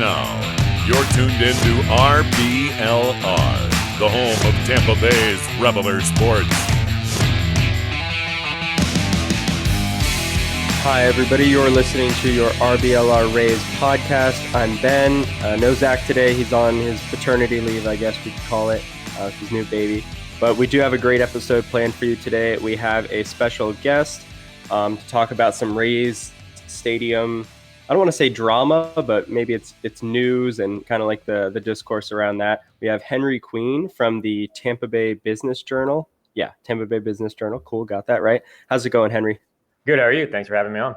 now, you're tuned into RBLR, the home of Tampa Bay's Reveler Sports. Hi, everybody. You're listening to your RBLR Rays podcast. I'm Ben. No Zach today. He's on his paternity leave, I guess we could call it, with his new baby. But we do have a great episode planned for you today. We have a special guest to talk about some Rays Stadium. I don't want to say drama, but maybe it's news and kind of like the discourse around that. We have Henry Queen from the Tampa Bay Business Journal. Yeah, Tampa Bay Business Journal. Cool, got that right. How's it going, Henry? Good. How are you? Thanks for having me on.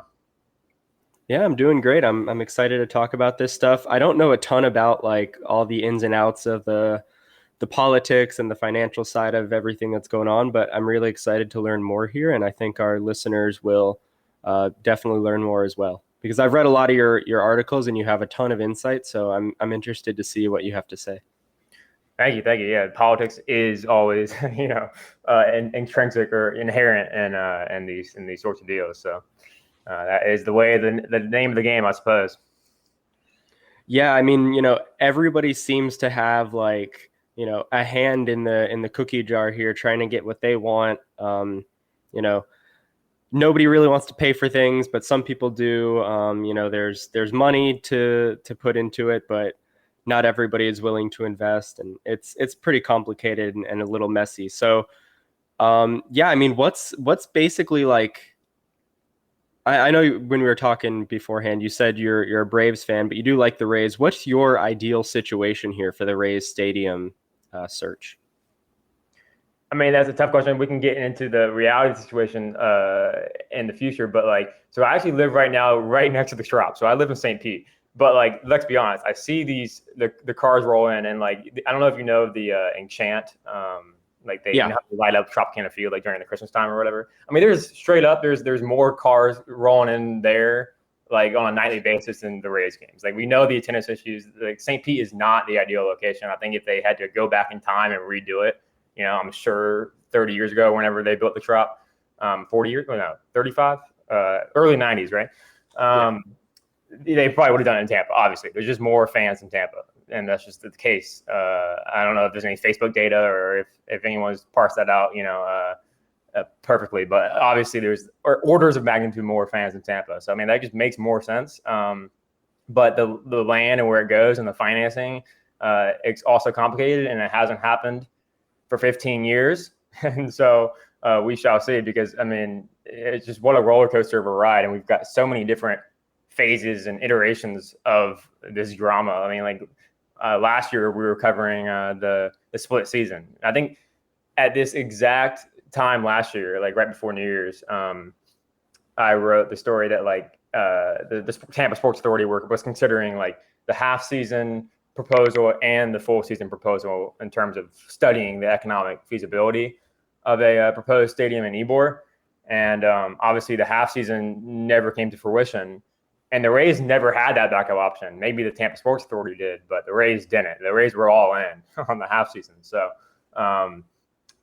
Yeah, I'm doing great. I'm excited to talk about this stuff. I don't know a ton about like all the ins and outs of the politics and the financial side of everything that's going on, but I'm really excited to learn more here, and I think our listeners will definitely learn more as well. Because I've read a lot of your articles, and you have a ton of insight, so I'm interested to see what you have to say. Thank you. Yeah, politics is always, intrinsic or inherent in these sorts of deals. So that is the name of the game, I suppose. Yeah, I mean, everybody seems to have like, a hand in the cookie jar here, trying to get what they want. Nobody really wants to pay for things, but some people do. There's money to put into it, but not everybody is willing to invest, and it's pretty complicated and a little messy. So, I mean, what's basically like, I know when we were talking beforehand, you said you're a Braves fan, but you do like the Rays. What's your ideal situation here for the Rays Stadium search? I mean, that's a tough question. We can get into the reality situation in the future, but so I actually live right now right next to the Trop. So I live in St. Pete. But let's be honest, I see the cars roll in, and I don't know if you know the Enchant, they light up Tropicana Field during the Christmas time or whatever. I mean, there's more cars rolling in there on a nightly basis than the Rays games. We know the attendance issues. St. Pete is not the ideal location. I think if they had to go back in time and redo it, I'm sure 30 years ago, whenever they built the Trop, 40 years, 35, early 90s, right? They probably would have done it in Tampa. Obviously, there's just more fans in Tampa, and that's just the case. I don't know if there's any Facebook data or if anyone's parsed that out, perfectly. But obviously, there's orders of magnitude more fans in Tampa. So I mean, that just makes more sense. But the land and where it goes and the financing, it's also complicated, and it hasn't happened for 15 years. And so we shall see. Because I mean, it's just what a roller coaster of a ride, and we've got so many different phases and iterations of this drama. I mean, last year we were covering the split season. I think at this exact time last year, right before New Year's, I wrote the story that the Tampa Sports Authority was considering the half season proposal and the full season proposal in terms of studying the economic feasibility of a proposed stadium in Ybor. And obviously the half season never came to fruition. And the Rays never had that backup option. Maybe the Tampa Sports Authority did, but the Rays didn't. The Rays were all in on the half season. So and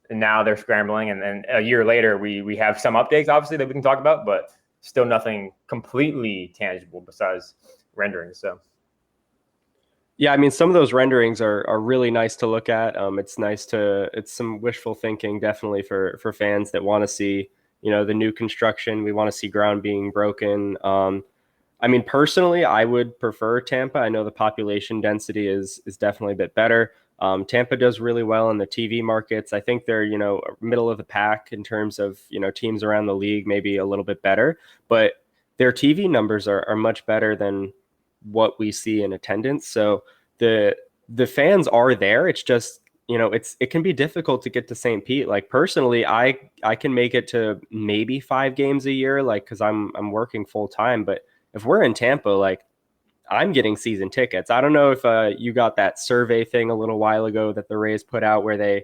now they're scrambling. And then a year later, we have some updates, obviously, that we can talk about, but still nothing completely tangible besides renderings. So, yeah, I mean, some of those renderings are really nice to look at. It's some wishful thinking, definitely, for fans that want to see, the new construction. We want to see ground being broken. I mean, personally, I would prefer Tampa. I know the population density is definitely a bit better. Tampa does really well in the TV markets. I think they're, middle of the pack in terms of, teams around the league, maybe a little bit better. But their TV numbers are much better than what we see in attendance. So the fans are there. It's just, it can be difficult to get to St. Pete. Personally, I can make it to maybe 5 games a year, because I'm working full time. But if we're in Tampa, I'm getting season tickets. I don't know if you got that survey thing a little while ago that the Rays put out where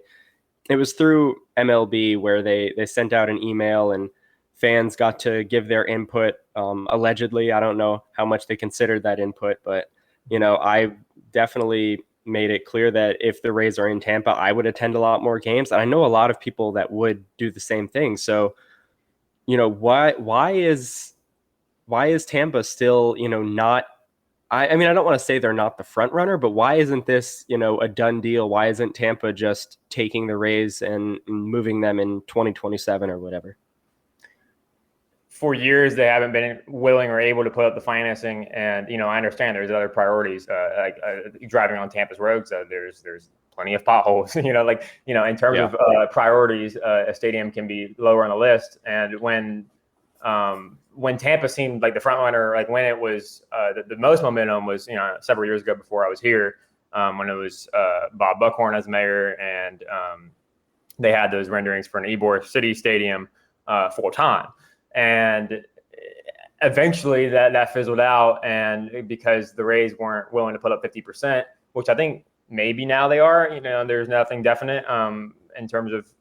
it was through MLB where they sent out an email and fans got to give their input. Allegedly, I don't know how much they considered that input, but I definitely made it clear that if the Rays are in Tampa, I would attend a lot more games. And I know a lot of people that would do the same thing. So, why is Tampa still, not I mean, I don't want to say they're not the front runner, but why isn't this, a done deal? Why isn't Tampa just taking the Rays and moving them in 2027 or whatever? For years, they haven't been willing or able to put up the financing. And, I understand there's other priorities, like driving on Tampa's roads. There's plenty of potholes, in terms of priorities, a stadium can be lower on the list. And when Tampa seemed like the front runner, like when it was the most momentum was, several years ago before I was here, when it was Bob Buckhorn as mayor, and they had those renderings for an Ybor City stadium full time. And eventually that fizzled out, and because the Rays weren't willing to put up 50%, which I think maybe now they are, there's nothing definite in terms of,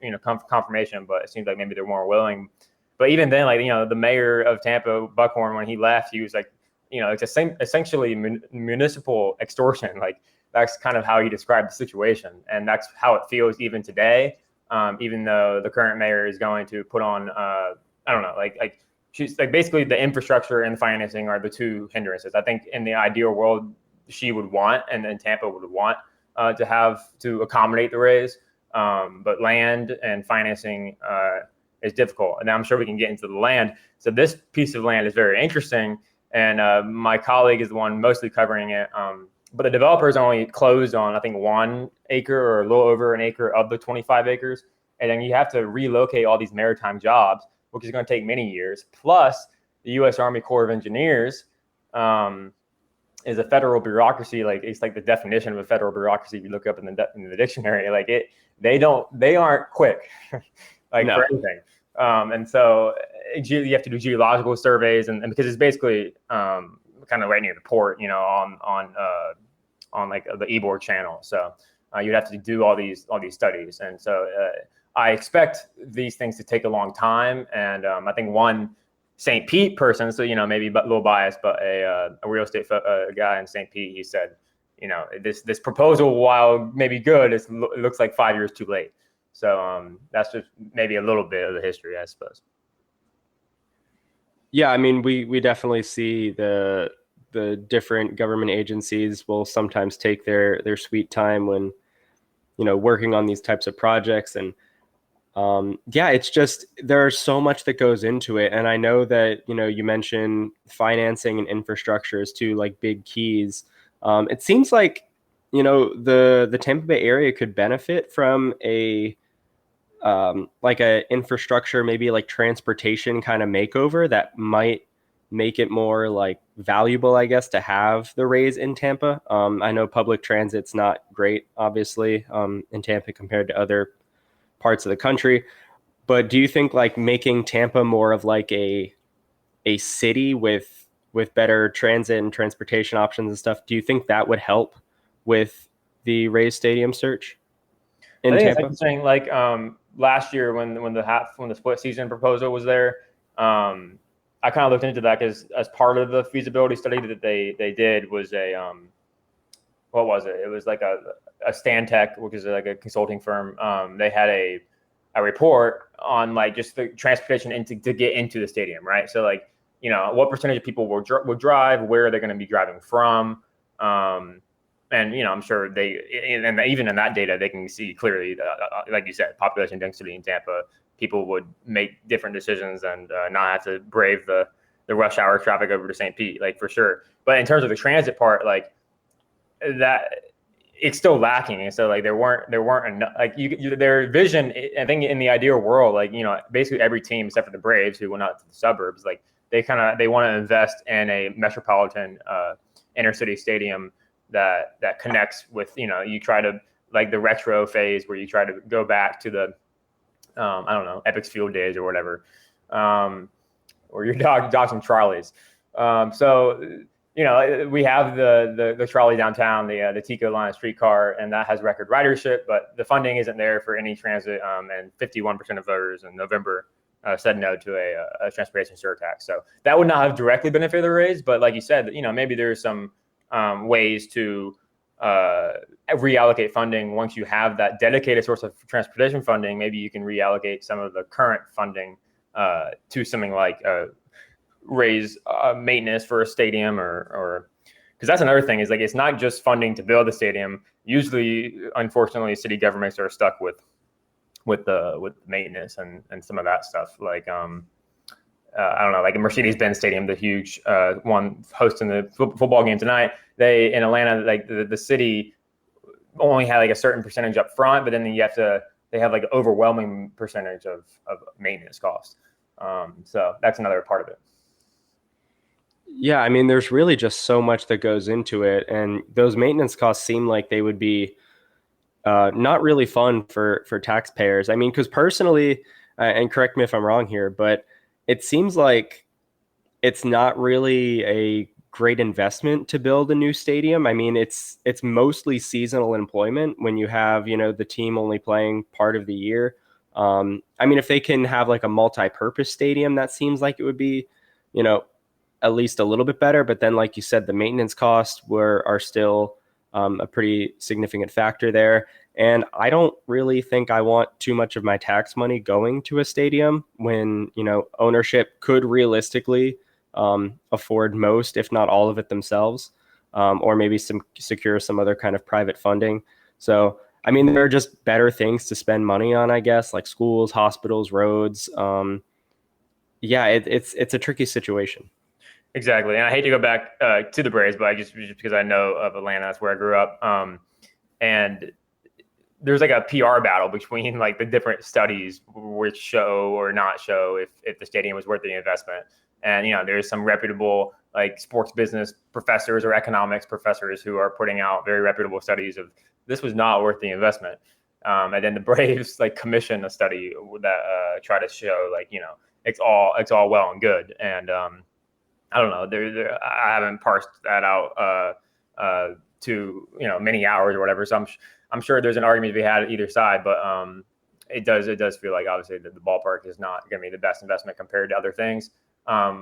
confirmation, but it seems like maybe they're more willing. But even then, like, the mayor of Tampa, Buckhorn, when he left, he was like, it's essentially municipal extortion. Like, that's kind of how he described the situation. And that's how it feels even today, even though the current mayor is going to put on, I don't know, like she's like, basically the infrastructure and financing are the two hindrances. I think in the ideal world, she would want, and then Tampa would want to accommodate the Rays. But land and financing is difficult. And I'm sure we can get into the land. So this piece of land is very interesting. And my colleague is the one mostly covering it. But the developers only closed on, I think, 1 acre or a little over an acre of the 25 acres. And then you have to relocate all these maritime jobs, which is going to take many years. Plus, the U.S. Army Corps of Engineers is a federal bureaucracy. Like, it's like the definition of a federal bureaucracy. If you look up in the dictionary, like they aren't quick, like for anything. And so you have to do geological surveys, and because it's basically kind of right near the port, on like the Ybor Channel. So you'd have to do all these studies, and so I expect these things to take a long time. And I think one St. Pete person, so maybe a little biased, but a real estate guy in St. Pete, he said, this proposal, while maybe good, it looks like 5 years too late. So that's just maybe a little bit of the history, I suppose. Yeah, I mean, we definitely see the different government agencies will sometimes take their sweet time when, working on these types of projects. And it's just, there's so much that goes into it. And I know that, you mentioned financing and infrastructure as two like big keys. It seems like, the Tampa Bay area could benefit from like a infrastructure, maybe like transportation kind of makeover that might make it more like valuable, I guess, to have the Rays in Tampa. I know public transit's not great, obviously, in Tampa compared to other parts of the country, but do you think like making Tampa more of like a city with better transit and transportation options and stuff, do you think that would help with the Rays stadium search in I think Tampa? it's interesting. Like last year when the split season proposal was there, I kind of looked into that because as part of the feasibility study that they did was what was it? It was like a Stantec, which is like a consulting firm. They had a report on like just the transportation to get into the stadium, right? So like, what percentage of people will drive, where they're going to be driving from. And, I'm sure and even in that data, they can see clearly, like you said, population density in Tampa, people would make different decisions and not have to brave the rush hour traffic over to St. Pete, like for sure. But in terms of the transit part, like that, it's still lacking. And so like there weren't enough, like their vision, I think in the ideal world, like, basically every team except for the Braves who went out to the suburbs, like they want to invest in a metropolitan inner city stadium that connects with, you try to like the retro phase where you try to go back to the, I don't know, Epix Field days or whatever, or you're dodging trolleys. So, we have the trolley downtown, the Tico line streetcar, and that has record ridership, but the funding isn't there for any transit. And 51% of voters in November said no to a transportation surtax. So that would not have directly benefited the Rays, but like you said, maybe there's some ways to reallocate funding. Once you have that dedicated source of transportation funding, maybe you can reallocate some of the current funding to something like Raise maintenance for a stadium or because that's another thing is like it's not just funding to build the stadium. Usually, unfortunately, city governments are stuck with maintenance and some of that stuff. Like I don't know, like a Mercedes-Benz Stadium, the huge one hosting the football game tonight. They in Atlanta, like the city only had like a certain percentage up front, but then they have like an overwhelming percentage of maintenance costs. So that's another part of it. Yeah, I mean, there's really just so much that goes into it, and those maintenance costs seem like they would be not really fun for taxpayers. I mean, because personally, and correct me if I'm wrong here, but it seems like it's not really a great investment to build a new stadium. I mean, it's mostly seasonal employment when you have, you know, the team only playing part of the year. I mean, if they can have like a multi-purpose stadium, that seems like it would be, you know, at least a little bit better. But then, like you said, the maintenance costs are still a pretty significant factor there. And I don't really think I want too much of my tax money going to a stadium when, you know, ownership could realistically afford most, if not all of it themselves, or maybe secure some other kind of private funding. So, I mean, there are just better things to spend money on, I guess, like schools, hospitals, roads. Yeah, it's a tricky situation. Exactly. And I hate to go back to the Braves, but I just because I know of Atlanta, that's where I grew up. And there's like a PR battle between like the different studies which show or not show if the stadium was worth the investment. And, you know, there's some reputable like sports business professors or economics professors who are putting out very reputable studies of this was not worth the investment. And then the Braves like commission a study that try to show like, you know, it's all well and good. And I don't know. I haven't parsed that out to, you know, many hours or whatever. So I'm sure there's an argument to be had at either side, but it does feel like obviously the ballpark is not going to be the best investment compared to other things.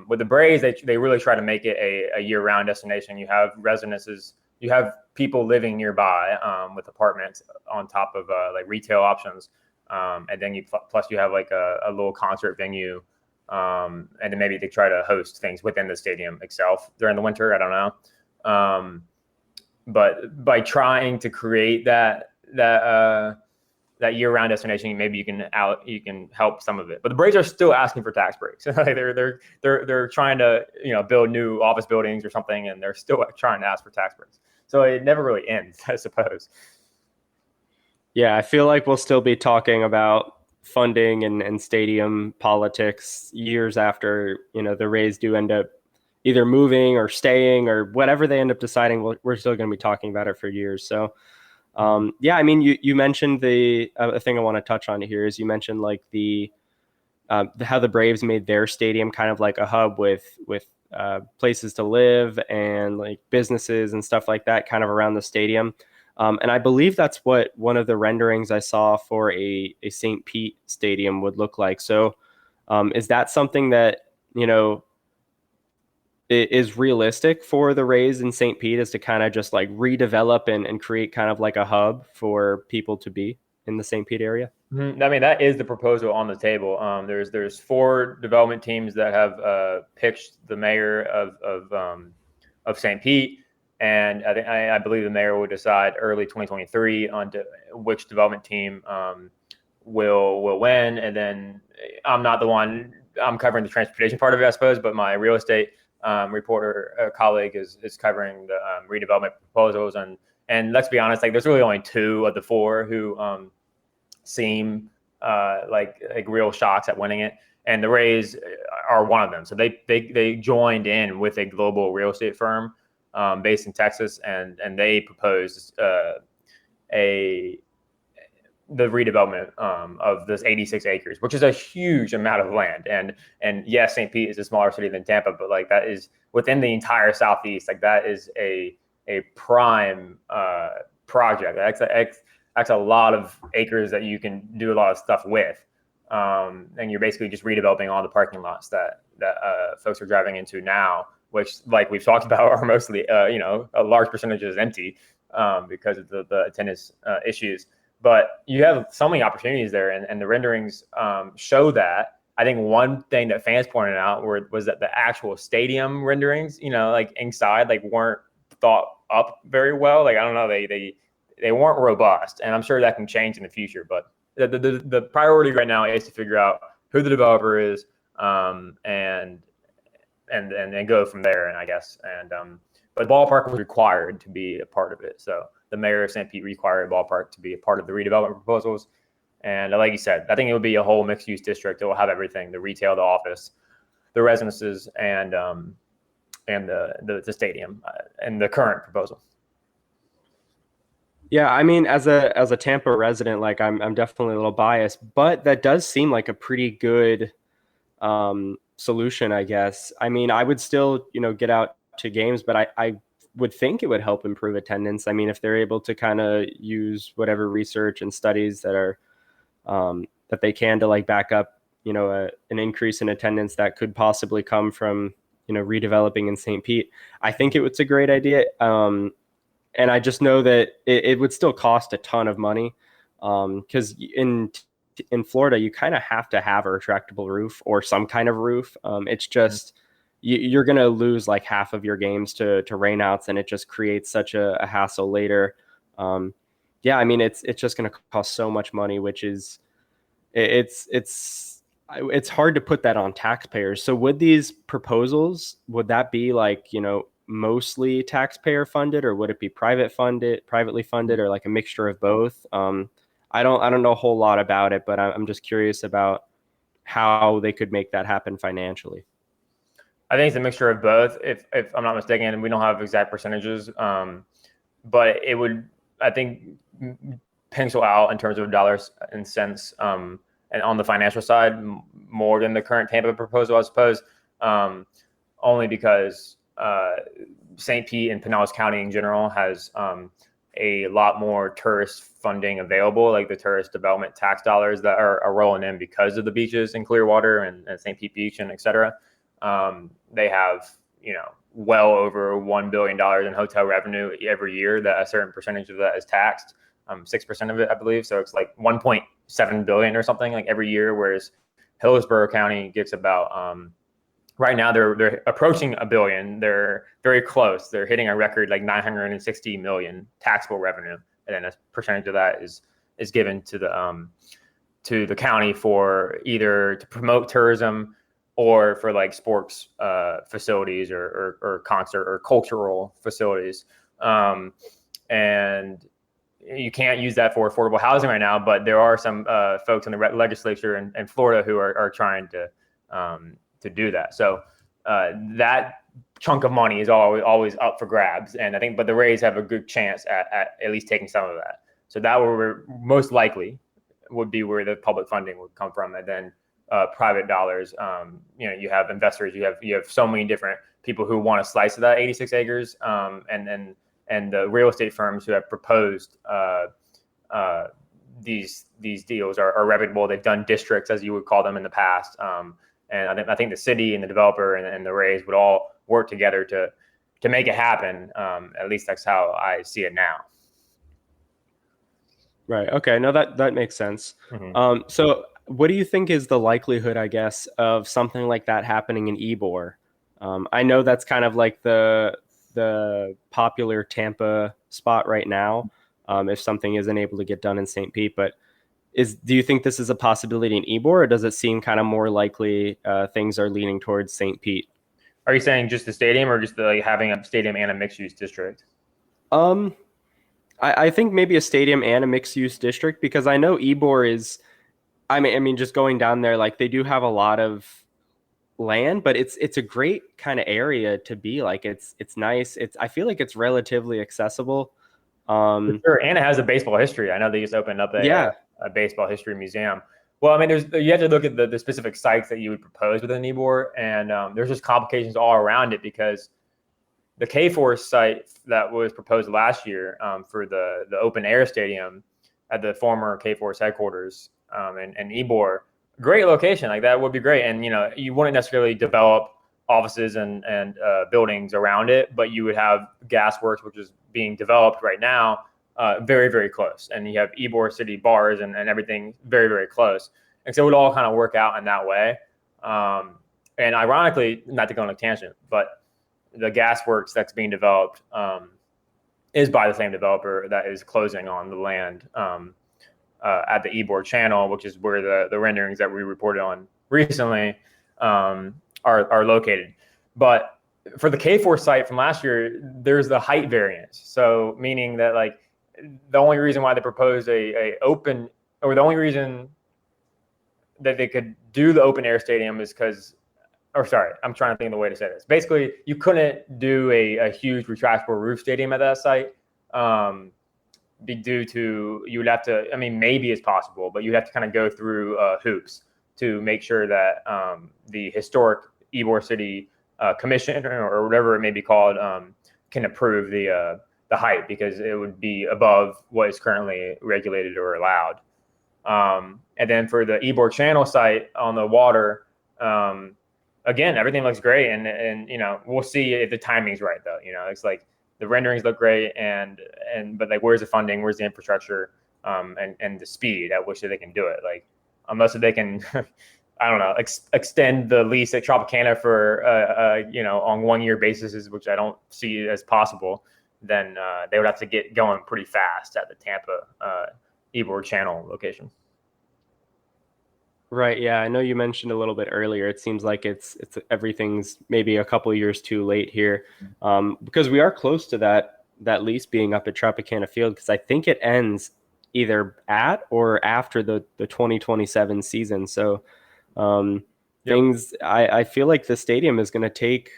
With the Braves, they really try to make it a year-round destination. You have residences, you have people living nearby with apartments on top of like retail options, and then plus you have like a little concert venue. And then maybe they try to host things within the stadium itself during the winter. I don't know. But by trying to create that year-round destination, maybe you can help some of it. But the Braves are still asking for tax breaks. they're trying to, you know, build new office buildings or something, and they're still trying to ask for tax breaks. So it never really ends, I suppose. Yeah, I feel like we'll still be talking about funding and stadium politics years after, you know, the Rays do end up either moving or staying or whatever they end up deciding. We're still going to be talking about it for years. So, yeah, I mean, you mentioned the thing I want to touch on here is you mentioned like how the Braves made their stadium kind of like a hub with places to live and like businesses and stuff like that kind of around the stadium. And I believe that's what one of the renderings I saw for a St. Pete stadium would look like. So is that something that, you know, is realistic for the Rays in St. Pete, is to kind of just like redevelop and create kind of like a hub for people to be in the St. Pete area? Mm-hmm. I mean, that is the proposal on the table. There's 4 development teams that have pitched the mayor of St. Pete. And I believe the mayor will decide early 2023 on which development team will win. And then I'm not the one, I'm covering the transportation part of it, I suppose, but my real estate reporter colleague is covering the redevelopment proposals. And let's be honest, like there's really only 2 of the 4 who seem like real shots at winning it. And the Rays are one of them. So they joined in with a global real estate firm based in Texas, and they proposed the redevelopment of this 86 acres, which is a huge amount of land. And yes, St. Pete is a smaller city than Tampa, but like that is within the entire Southeast. Like that is a prime project. That's a lot of acres that you can do a lot of stuff with. And you're basically just redeveloping all the parking lots that folks are driving into now, which, like we've talked about, are mostly, a large percentage is empty because of the attendance issues. But you have so many opportunities there, and the renderings show that. I think one thing that fans pointed out was that the actual stadium renderings, like inside, like weren't thought up very well. Like, I don't know, they weren't robust, and I'm sure that can change in the future. But the priority right now is to figure out who the developer is, and go from there. And I guess, but ballpark was required to be a part of it. So the mayor of St. Pete required ballpark to be a part of the redevelopment proposals. And like you said, I think it will be a whole mixed use district. It will have everything: the retail, the office, the residences, and the stadium, and the current proposal. Yeah, I mean, as a Tampa resident, like I'm definitely a little biased, but that does seem like a pretty good solution, I guess. I mean, I would still, get out to games, but I would think it would help improve attendance. I mean, if they're able to kind of use whatever research and studies that are that they can to like back up, an increase in attendance that could possibly come from, redeveloping in St. Pete. I think it's a great idea. And I just know that it would still cost a ton of money, because in Florida, you kind of have to have a retractable roof or some kind of roof. It's just you're going to lose like half of your games to rainouts, and it just creates such a hassle later. Yeah, I mean, it's just going to cost so much money, which is it's hard to put that on taxpayers. So would these proposals, would that be like, mostly taxpayer funded, or would it be privately funded, or like a mixture of both? I don't know a whole lot about it, but I'm just curious about how they could make that happen financially. I think it's a mixture of both, if I'm not mistaken, and we don't have exact percentages, but it would, I think, pencil out in terms of dollars and cents, and on the financial side more than the current Tampa proposal, I suppose, only because St. Pete and Pinellas County in general has a lot more tourist funding available, like the tourist development tax dollars that are rolling in because of the beaches in Clearwater and St. Pete Beach and et cetera. They have, well over $1 billion in hotel revenue every year, that a certain percentage of that is taxed, 6% of it, I believe. So it's like 1.7 billion or something like every year, whereas Hillsborough County gets about, right now they're approaching $1 billion. They're very close. They're hitting a record like 960 million taxable revenue, and then a percentage of that is given to the county for either to promote tourism or for like sports facilities or concert or cultural facilities. And you can't use that for affordable housing right now, but there are some folks in the legislature in Florida who are trying to do that. So that chunk of money is always up for grabs. And I think, but the Rays have a good chance at least taking some of that. So that will most likely would be where the public funding would come from. And then private dollars, you have investors, you have so many different people who want a slice of that 86 acres. And the real estate firms who have proposed these deals are reputable. They've done districts, as you would call them, in the past. And I think the city and the developer and the Rays would all work together to make it happen. At least that's how I see it now. Right. Okay. No, that makes sense. Mm-hmm. So what do you think is the likelihood, I guess, of something like that happening in Ybor? I know that's kind of like the popular Tampa spot right now, if something isn't able to get done in St. Pete, but do you think this is a possibility in Ybor, or does it seem kind of more likely things are leaning towards St. Pete? Are you saying just the stadium, or just having a stadium and a mixed use district? I think maybe a stadium and a mixed use district, because I know Ybor is, I mean, just going down there, like they do have a lot of land, but it's a great kind of area to be. Like it's nice. I feel like it's relatively accessible. Sure, and it has a baseball history. I know they just opened up a baseball history museum. Well, I mean, you have to look at the specific sites that you would propose within Ybor, and there's just complications all around it, because the K-Force site that was proposed last year for the open air stadium at the former K-Force headquarters in Ybor, great location, like that would be great. And you wouldn't necessarily develop offices and buildings around it, but you would have Gasworks, which is being developed right now, very, very close. And you have Ybor City bars and everything very, very close. And so it would all kind of work out in that way. And ironically, not to go on a tangent, but the Gasworks that's being developed is by the same developer that is closing on the land at the Ybor Channel, which is where the renderings that we reported on recently are located. But for the K4 site from last year, there's the height variance. So meaning that like the only reason why they proposed the only reason that they could do the open air stadium is because, or sorry, I'm trying to think of the way to say this. Basically, you couldn't do a huge retractable roof stadium at that site. Due to, you would have to, I mean, maybe it's possible, but you'd have to kind of go through hoops to make sure that the historic Ybor City Commission or whatever it may be called can approve the height, because it would be above what is currently regulated or allowed. And then for the Ybor Channel site on the water, again, everything looks great, and you know, we'll see if the timing's right though. You know, it's like the renderings look great, but like, where's the funding, where's the infrastructure, and the speed at which they can do it? Like, unless they can, I don't know, extend the lease at Tropicana for you know, on 1 year basis, which I don't see as possible, then they would have to get going pretty fast at the Tampa Ybor Channel location. Right. Yeah. I know you mentioned a little bit earlier. It seems like it's everything's maybe a couple of years too late here, because we are close to that lease being up at Tropicana Field, because I think it ends either at or after the 2027 season. So I feel like the stadium is going to take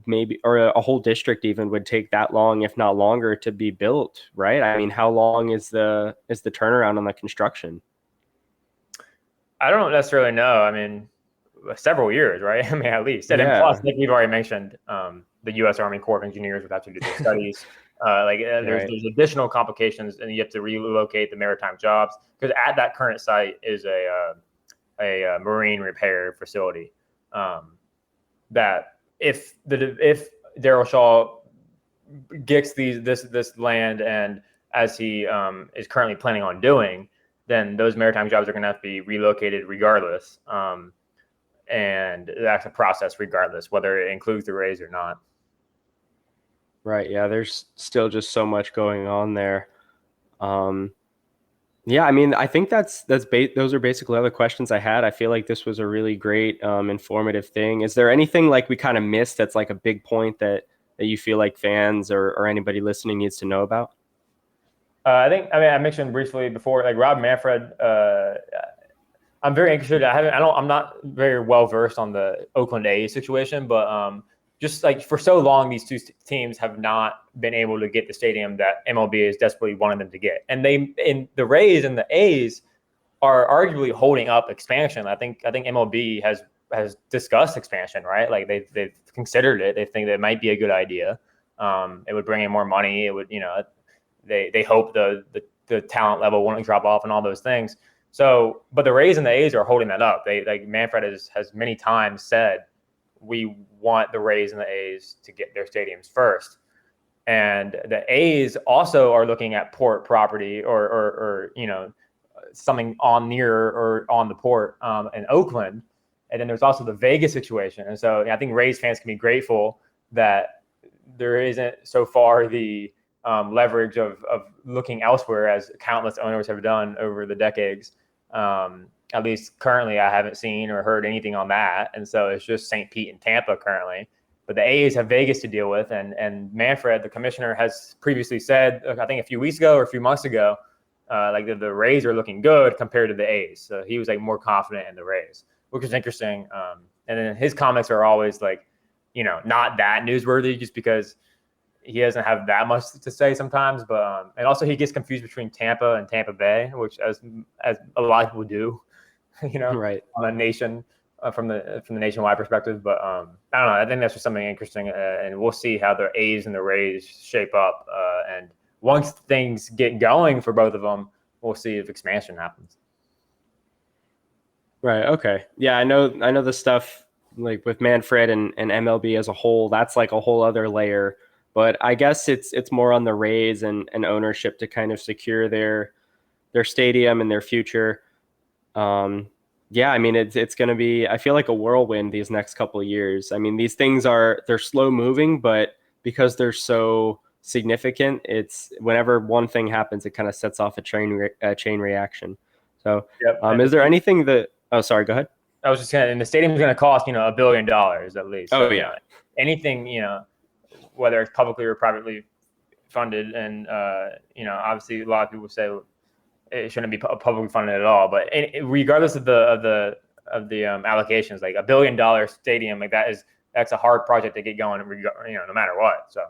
maybe, or a whole district even would take that long, if not longer, to be built. Right. I mean, how long is the turnaround on the construction? I don't necessarily know. I mean, several years, right? I mean, at least. And then plus, like we've already mentioned, the U.S. Army Corps of Engineers would have to do the studies. There's additional complications, and you have to relocate the maritime jobs, because at that current site is a marine repair facility. That if Daryl Shaw gets this land, and as he is currently planning on doing, then those maritime jobs are going to have to be relocated regardless. And that's a process regardless, whether it includes the raise or not. Right. Yeah. There's still just so much going on there. Yeah. I mean, I think those are basically all the questions I had. I feel like this was a really great, informative thing. Is there anything like we kind of missed that's like a big point that you feel like fans or anybody listening needs to know about? I mentioned briefly before, like Rob Manfred. I'm very interested. I'm not very well versed on the Oakland A's situation, but just like for so long, these two teams have not been able to get the stadium that MLB is desperately wanting them to get, and the Rays and the A's are arguably holding up expansion. I think MLB has discussed expansion, right? Like they've considered it. They think that it might be a good idea. It would bring in more money. It would, you know. They hope the talent level won't drop off and all those things. So, but the Rays and the A's are holding that up. Manfred has many times said, we want the Rays and the A's to get their stadiums first. And the A's also are looking at port property or you know, something on near or on the port in Oakland. And then there's also the Vegas situation. And so I think Rays fans can be grateful that there isn't so far the leverage of looking elsewhere, as countless owners have done over the decades. At least currently, I haven't seen or heard anything on that. And so it's just St. Pete and Tampa currently. But the A's have Vegas to deal with. And Manfred, the commissioner, has previously said, I think a few weeks ago or a few months ago, like the Rays are looking good compared to the A's. So he was like more confident in the Rays, which is interesting. And then his comments are always like, you know, not that newsworthy, just because he doesn't have that much to say sometimes, but and also he gets confused between Tampa and Tampa Bay, which as a lot of people do, you know, right, on a nation from the nationwide perspective. But I don't know. I think that's just something interesting, and we'll see how the A's and the Rays shape up. And once things get going for both of them, we'll see if expansion happens. Right. Okay. Yeah, I know the stuff like with Manfred and MLB as a whole. That's like a whole other layer. But I guess it's more on the Rays and ownership to kind of secure their stadium and their future. Yeah, I mean, it's going to be, I feel like, a whirlwind these next couple of years. I mean, these things they're slow moving, but because they're so significant, it's whenever one thing happens, it kind of sets off a chain reaction. So, is there anything that? Oh, sorry. Go ahead. I was just saying, and the stadium's going to cost $1 billion at least. Oh so, yeah. Anything whether it's publicly or privately funded, and obviously a lot of people say it shouldn't be publicly funded at all. But regardless of the allocations, like $1 billion stadium, like that's a hard project to get going, no matter what. So.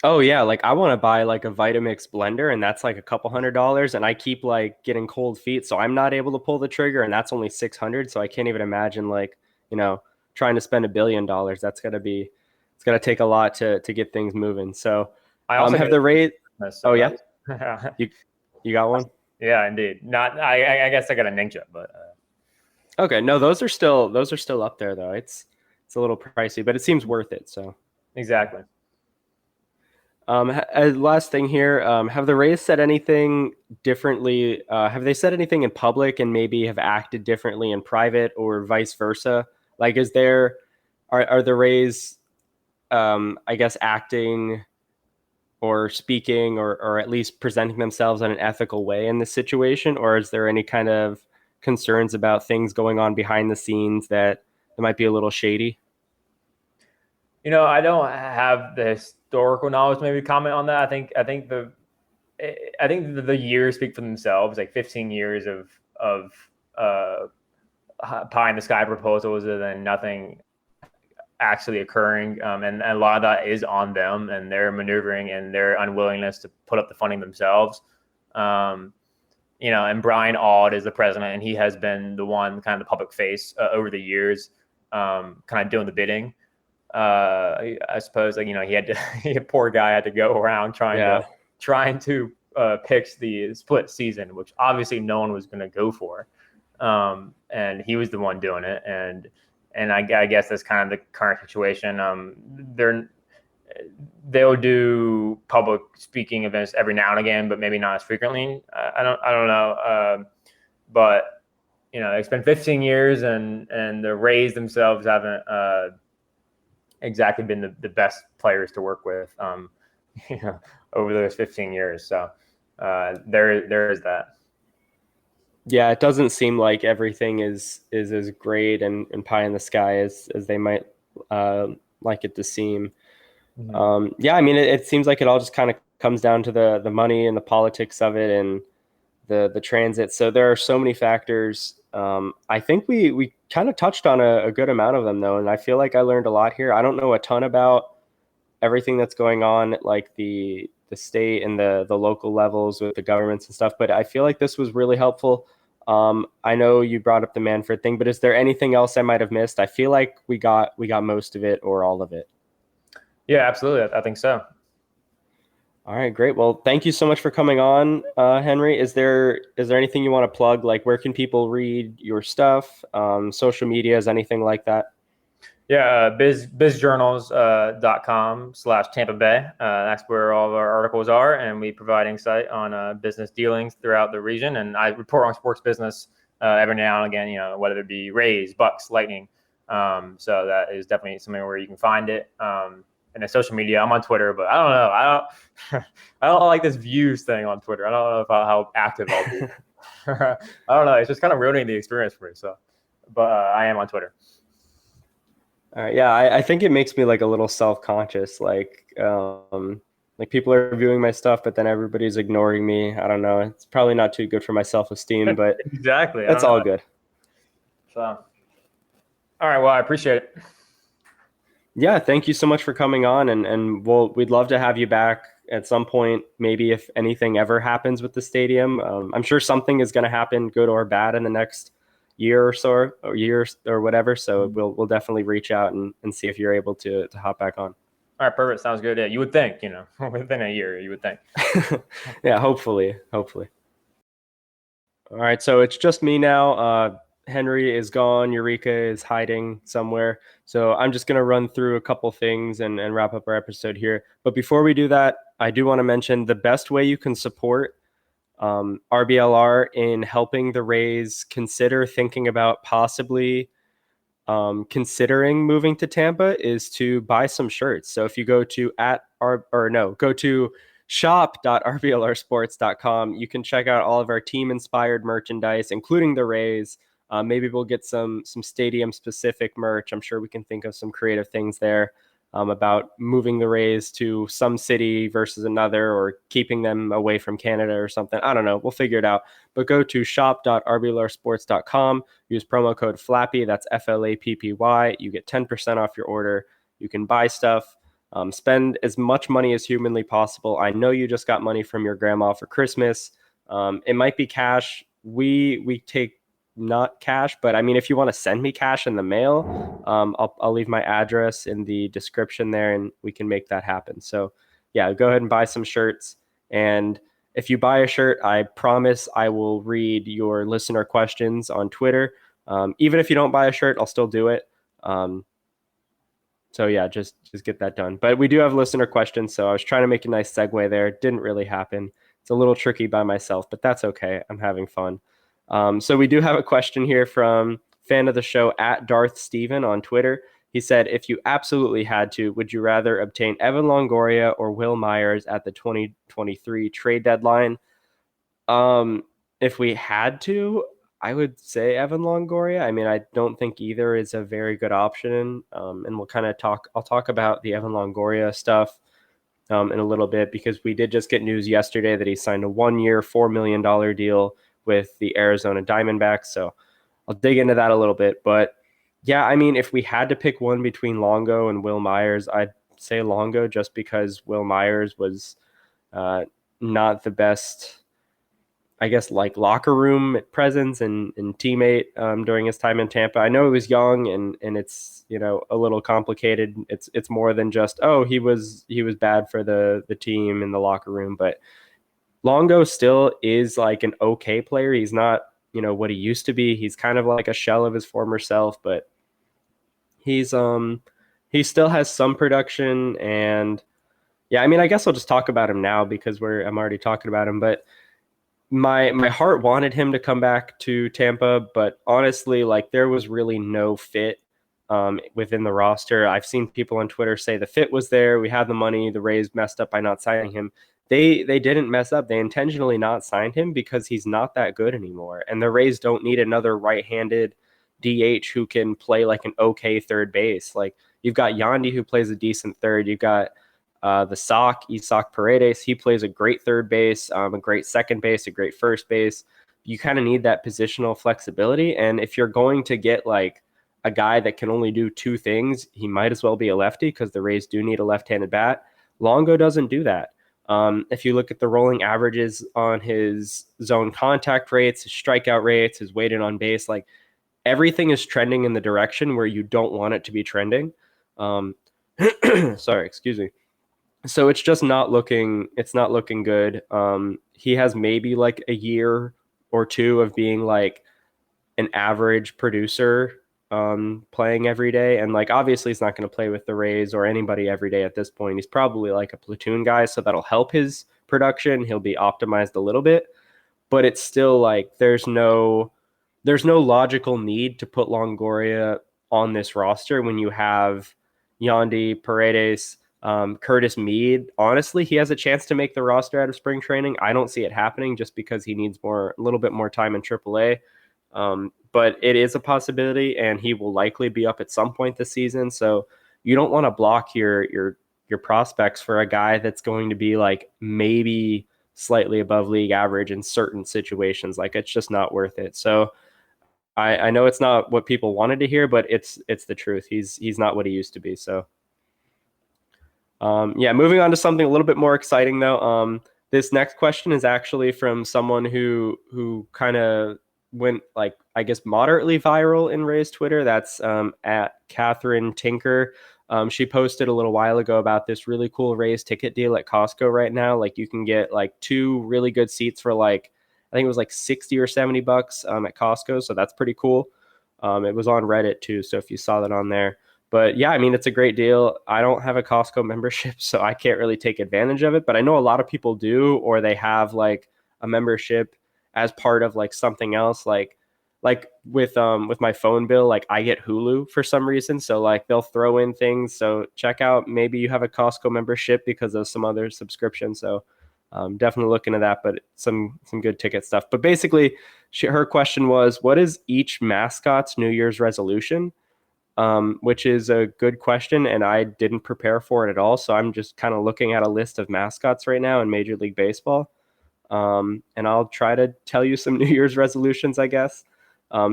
Oh yeah, like I want to buy like a Vitamix blender, and that's like $200, and I keep like getting cold feet, so I'm not able to pull the trigger, and that's only $600. So I can't even imagine like trying to spend $1 billion. It's gonna take a lot to get things moving. So I also have the rate. Oh yeah, you got one? Yeah, indeed. Not I guess I got a Ninja, but okay. No, those are still up there though. It's a little pricey, but it seems worth it. So exactly. Last thing here, have the Rays said anything differently? Have they said anything in public and maybe have acted differently in private, or vice versa? Like, are the Rays, I guess, acting or speaking or at least presenting themselves in an ethical way in this situation? Or is there any kind of concerns about things going on behind the scenes that might be a little shady? I don't have the historical knowledge to maybe comment on that. I think the years speak for themselves. Like 15 years of pie in the sky proposals and then nothing actually occurring, and a lot of that is on them and their maneuvering and their unwillingness to put up the funding themselves. And Brian Auld is the president, and he has been the one kind of the public face over the years, kind of doing the bidding. I suppose poor guy had to go around trying to pitch the split season, which obviously no one was going to go for, and he was the one doing it, and I guess that's kind of the current situation. They'll do public speaking events every now and again, but maybe not as frequently. I don't know, but it's been 15 years, and the Rays themselves haven't exactly been the best players to work with over those 15 years. So there is that. Yeah, it doesn't seem like everything is as great and pie in the sky as they might like it to seem. Mm-hmm. Yeah, I mean, it seems like it all just kind of comes down to the money and the politics of it and the transit. So there are so many factors. I think we kind of touched on a good amount of them, though, and I feel like I learned a lot here. I don't know a ton about everything that's going on at like the state and the local levels with the governments and stuff, but I feel like this was really helpful. I know you brought up the Manfred thing, but is there anything else I might have missed? I feel like we got most of it or all of it. Yeah, absolutely. I think so. All right, great. Well, thank you so much for coming on, Henry. Is there anything you want to plug? Like, where can people read your stuff? Social medias, anything like that? Yeah, bizjournals.com/Tampa Bay. That's where all of our articles are, and we provide insight on business dealings throughout the region. And I report on sports business every now and again, whether it be Rays, Bucks, Lightning. So that is definitely something where you can find it. And the social media, I'm on Twitter, but I don't know. I don't like this views thing on Twitter. I don't know how active I'll be. I don't know. It's just kind of ruining the experience for me. So, but I am on Twitter. All right. Yeah, I think it makes me like a little self-conscious. Like people are viewing my stuff, but then everybody's ignoring me. I don't know. It's probably not too good for my self-esteem, but exactly. That's all good. So, all right. Well, I appreciate it. Yeah, thank you so much for coming on, and we'd love to have you back at some point. Maybe if anything ever happens with the stadium, I'm sure something is going to happen, good or bad, in the next year or so, or years or whatever. So we'll definitely reach out and see if you're able to hop back on. All right, perfect. Sounds good. Yeah, you would think, within a year, you would think. Yeah, hopefully. All right, so it's just me now. Henry is gone. Eureka is hiding somewhere. So I'm just going to run through a couple things and wrap up our episode here. But before we do that, I do want to mention the best way you can support RBLR in helping the Rays consider thinking about possibly considering moving to Tampa is to buy some shirts. So if you go to go to shop.rblrsports.com, you can check out all of our team inspired merchandise, including the Rays. Maybe we'll get some stadium specific merch. I'm sure we can think of some creative things there about moving the Rays to some city versus another, or keeping them away from Canada or something. I don't know. We'll figure it out. But go to shop.rblrsports.com. Use promo code FLAPPY. That's FLAPPY. You get 10% off your order. You can buy stuff. Spend as much money as humanly possible. I know you just got money from your grandma for Christmas. It might be cash. We take not cash, but I mean, if you want to send me cash in the mail, I'll leave my address in the description there, and we can make that happen. So yeah, go ahead and buy some shirts. And if you buy a shirt, I promise I will read your listener questions on Twitter. Even if you don't buy a shirt, I'll still do it. So yeah, just get that done. But we do have listener questions, so I was trying to make a nice segue there. It didn't really happen. It's a little tricky by myself, but that's okay. I'm having fun. So we do have a question here from fan of the show at Darth Steven on Twitter. He said, if you absolutely had to, would you rather obtain Evan Longoria or Will Myers at the 2023 trade deadline? If we had to, I would say Evan Longoria. I mean, I don't think either is a very good option. And we'll kind of I'll talk about the Evan Longoria stuff in a little bit, because we did just get news yesterday that he signed a 1-year, $4 million deal with the Arizona Diamondbacks. So I'll dig into that a little bit. But yeah, I mean, if we had to pick one between Longo and Will Myers, I'd say Longo, just because Will Myers was not the best, I guess, like locker room presence and teammate during his time in Tampa. I know he was young and it's, you know, a little complicated. It's more than just, oh, he was bad for the team in the locker room, but Longo still is like an okay player. He's not, you know, what he used to be. He's kind of like a shell of his former self, but he still has some production. And yeah, I mean, I guess I'll just talk about him now because I'm already talking about him, but my heart wanted him to come back to Tampa, but honestly, like, there was really no fit within the roster. I've seen people on Twitter say the fit was there. We had the money. The Rays messed up by not signing him. They didn't mess up. They intentionally not signed him because he's not that good anymore. And the Rays don't need another right-handed DH who can play like an okay third base. Like, you've got Yandy who plays a decent third. You've got Isaac Paredes. He plays a great third base, a great second base, a great first base. You kind of need that positional flexibility. And if you're going to get like a guy that can only do two things, he might as well be a lefty, because the Rays do need a left-handed bat. Longo doesn't do that. If you look at the rolling averages on his zone contact rates, his strikeout rates, his weighted on base, like, everything is trending in the direction where you don't want it to be trending. Sorry, excuse me. So it's just not looking good. He has maybe like a year or two of being like an average producer, playing every day. And like, obviously he's not going to play with the Rays or anybody every day at this point. He's probably like a platoon guy, so that'll help his production. He'll be optimized a little bit, but it's still like, there's no logical need to put Longoria on this roster when you have Yandy, Paredes, Curtis Mead. Honestly, he has a chance to make the roster out of spring training. I don't see it happening just because he needs a little bit more time in AAA. But it is a possibility, and he will likely be up at some point this season. So you don't want to block your prospects for a guy that's going to be like maybe slightly above league average in certain situations. Like, it's just not worth it. So I know it's not what people wanted to hear, but it's the truth. He's not what he used to be. So yeah, moving on to something a little bit more exciting though. This next question is actually from someone who kind of went, like, I guess, moderately viral in Ray's Twitter. That's at Catherine Tinker. She posted a little while ago about this really cool Rays ticket deal at Costco right now. Like, you can get like 2 really good seats for like, I think it was like $60 or $70 at Costco. So that's pretty cool. It was on Reddit too, so if you saw that on there. But yeah, I mean, it's a great deal. I don't have a Costco membership, so I can't really take advantage of it. But I know a lot of people do, or they have like a membership as part of like something else. Like, like with my phone bill, like I get Hulu for some reason. So like they'll throw in things. So check out, maybe you have a Costco membership because of some other subscription. So definitely look into that, but some good ticket stuff. But basically her question was, what is each mascot's New Year's resolution? Which is a good question, and I didn't prepare for it at all. So I'm just kind of looking at a list of mascots right now in Major League Baseball. And I'll try to tell you some New Year's resolutions, I guess.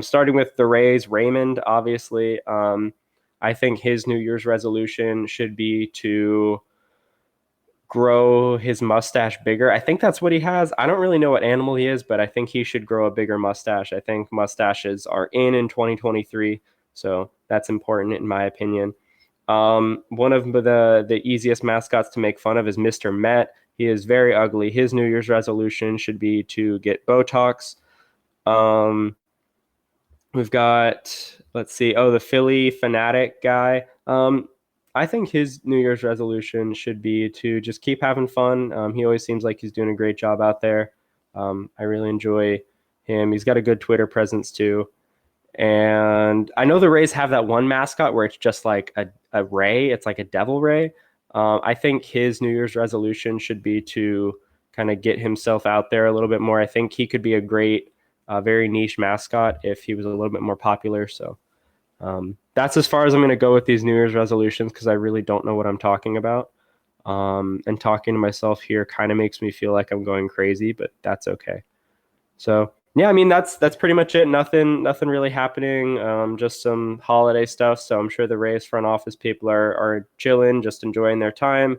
Starting with the Rays, Raymond, obviously. I think his New Year's resolution should be to grow his mustache bigger. I think that's what he has. I don't really know what animal he is, but I think he should grow a bigger mustache. I think mustaches are in 2023, so that's important in my opinion. One of the easiest mascots to make fun of is Mr. Met. He is very ugly. His New Year's resolution should be to get Botox. We've got, let's see, the Philly Fanatic guy. I think his New Year's resolution should be to just keep having fun. He always seems like he's doing a great job out there. I really enjoy him. He's got a good Twitter presence too. And I know the Rays have that one mascot where it's just like a ray. It's like a devil ray. I think his New Year's resolution should be to kind of get himself out there a little bit more. I think he could be a great, very niche mascot if he was a little bit more popular. So that's as far as I'm going to go with these New Year's resolutions, because I really don't know what I'm talking about. And talking to myself here kind of makes me feel like I'm going crazy, but that's okay. So yeah, I mean, that's pretty much it. Nothing really happening. Just some holiday stuff. So I'm sure the Rays front office people are chilling, just enjoying their time.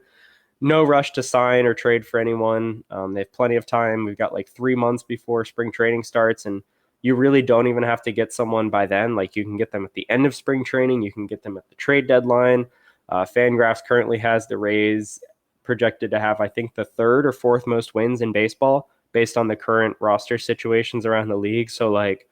No rush to sign or trade for anyone. They have plenty of time. We've got like 3 months before spring training starts, and you really don't even have to get someone by then. Like, you can get them at the end of spring training. You can get them at the trade deadline. Fangraphs currently has the Rays projected to have, I think, the 3rd or 4th most wins in baseball based on the current roster situations around the league. So, like,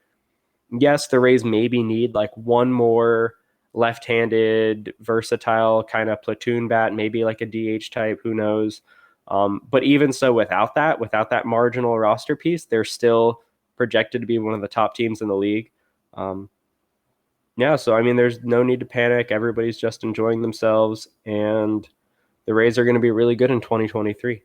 yes, the Rays maybe need like one more left-handed, versatile kind of platoon bat, maybe like a DH type, who knows. But even so, without that marginal roster piece, they're still projected to be one of the top teams in the league. Yeah, so I mean, there's no need to panic. Everybody's just enjoying themselves, and the Rays are going to be really good in 2023.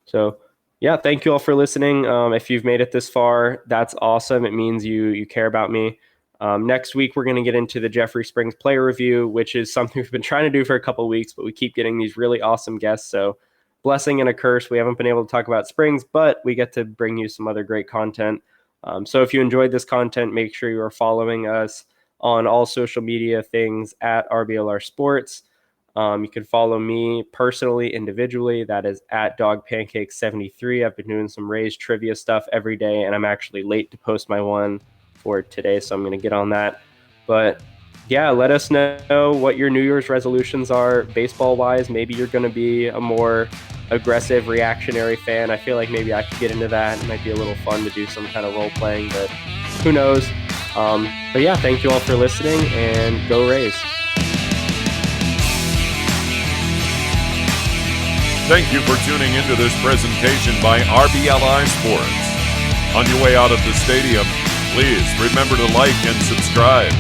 So yeah, thank you all for listening. If you've made it this far, that's awesome. It means you care about me. Next week, we're going to get into the Jeffrey Springs player review, which is something we've been trying to do for a couple of weeks, but we keep getting these really awesome guests. So blessing and a curse. We haven't been able to talk about Springs, but we get to bring you some other great content. So if you enjoyed this content, make sure you are following us on all social media things at RBLR Sports. You can follow me personally, individually. That is at DogPancake73. I've been doing some Rays trivia stuff every day, and I'm actually late to post my one for today, so I'm going to get on that. But yeah, let us know what your New Year's resolutions are baseball-wise. Maybe you're going to be a more aggressive, reactionary fan. I feel like maybe I could get into that. It might be a little fun to do some kind of role-playing, but who knows? But yeah, thank you all for listening, and go Rays. Thank you for tuning into this presentation by RBLR Sports. On your way out of the stadium, please remember to like and subscribe.